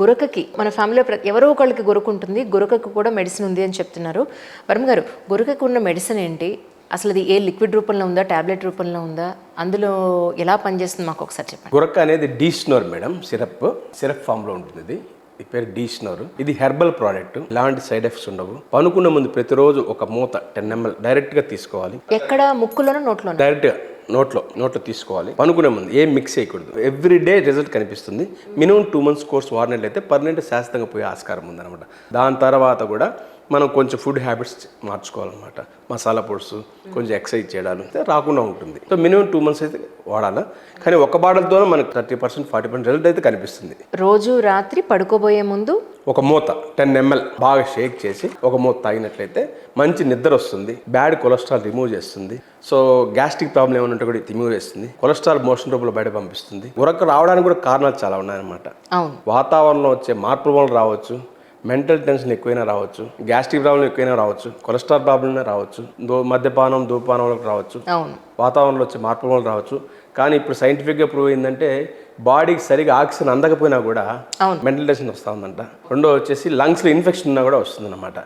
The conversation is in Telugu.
గురకకి మన ఫ్యామిలీలో ఎవరో ఒకళ్ళకి గురక ఉంటుంది, గురకకు కూడా మెడిసిన్ ఉంది అని చెప్తున్నారు. వర్మ గారు, గురకకు ఉన్న మెడిసిన్ ఏంటి? అసలు అది ఏ లిక్విడ్ రూపంలో ఉందా, టాబ్లెట్ రూపంలో ఉందా, అందులో ఎలా పనిచేస్తుంది మాకు ఒకసారి చెప్పండి. గురక అనేది డీస్నోర్ మేడం, సిరప్ ఫామ్లో ఉంటుంది. ఈ పేరు డీస్నోర్. ఇది హెర్బల్ ప్రోడక్ట్, ఎలాంటి సైడ్ ఎఫెక్ట్స్ ఉండవు. పనుకునే ముందు ప్రతిరోజు ఒక మూత 10 ml డైరెక్ట్గా తీసుకోవాలి. ఎక్కడ? ముక్కులోనో నోట్లోనో? డైరెక్ట్గా నోట్లో తీసుకోవాలి. పనుకునే ముందు ఏం మిక్స్ చేయకూడదు. ఎవ్రీ డే రిజల్ట్ కనిపిస్తుంది. మినిమం 2 months కోర్స్ వాడినట్లయితే పర్మనెంట్ శాశ్వతంగా పోయే ఆస్కారం ఉందన్నమాట. దాని తర్వాత కూడా మనం కొంచెం ఫుడ్ హ్యాబిట్స్ మార్చుకోవాలన్నమాట. మసాలా పొడ్స్, కొంచెం ఎక్సర్సైజ్ చేయడాలు రాకుండా ఉంటుంది. సో మినిమం 2 months అయితే వాడాలి. కానీ ఒక బాటిల్తోనే మనకు 30% 40% రిజల్ట్ అయితే కనిపిస్తుంది. రోజు రాత్రి పడుకోబోయే ముందు ఒక మూత 10 ml బాగా షేక్ చేసి ఒక మూత తాగినట్లయితే మంచి నిద్ర వస్తుంది. బ్యాడ్ కొలెస్ట్రాల్ రిమూవ్ చేస్తుంది. సో గ్యాస్ట్రిక్ ప్రాబ్లం ఏమైనా ఉంటే కూడా రిమూవ్ చేస్తుంది. కొలెస్ట్రాల్ మోషన్ రూపంలో బయట పంపిస్తుంది. గురక రావడానికి కూడా కారణాలు చాలా ఉన్నాయన్నమాట. వాతావరణంలో వచ్చే మార్పుల వల్ల రావచ్చు, మెంటల్ టెన్షన్ ఎక్కువైనా రావచ్చు, గ్యాస్ట్రిక్ ప్రాబ్లం ఎక్కువైనా రావచ్చు, కొలెస్ట్రాల్ ప్రాబ్లం రావచ్చు, మద్యపానం ధూమపానం రావచ్చు, వాతావరణంలో వచ్చే మార్పుల వల్ల రావచ్చు. కానీ ఇప్పుడు సైంటిఫిక్గా ప్రూవ్ అయిందంటే బాడీకి సరిగా ఆక్సిజన్ అందకపోయినా కూడా మెంటల్ టెన్షన్ వస్తూ ఉందంట. రెండో వచ్చేసి లంగ్స్లో ఇన్ఫెక్షన్ ఉన్నా కూడా వస్తుందన్నమాట.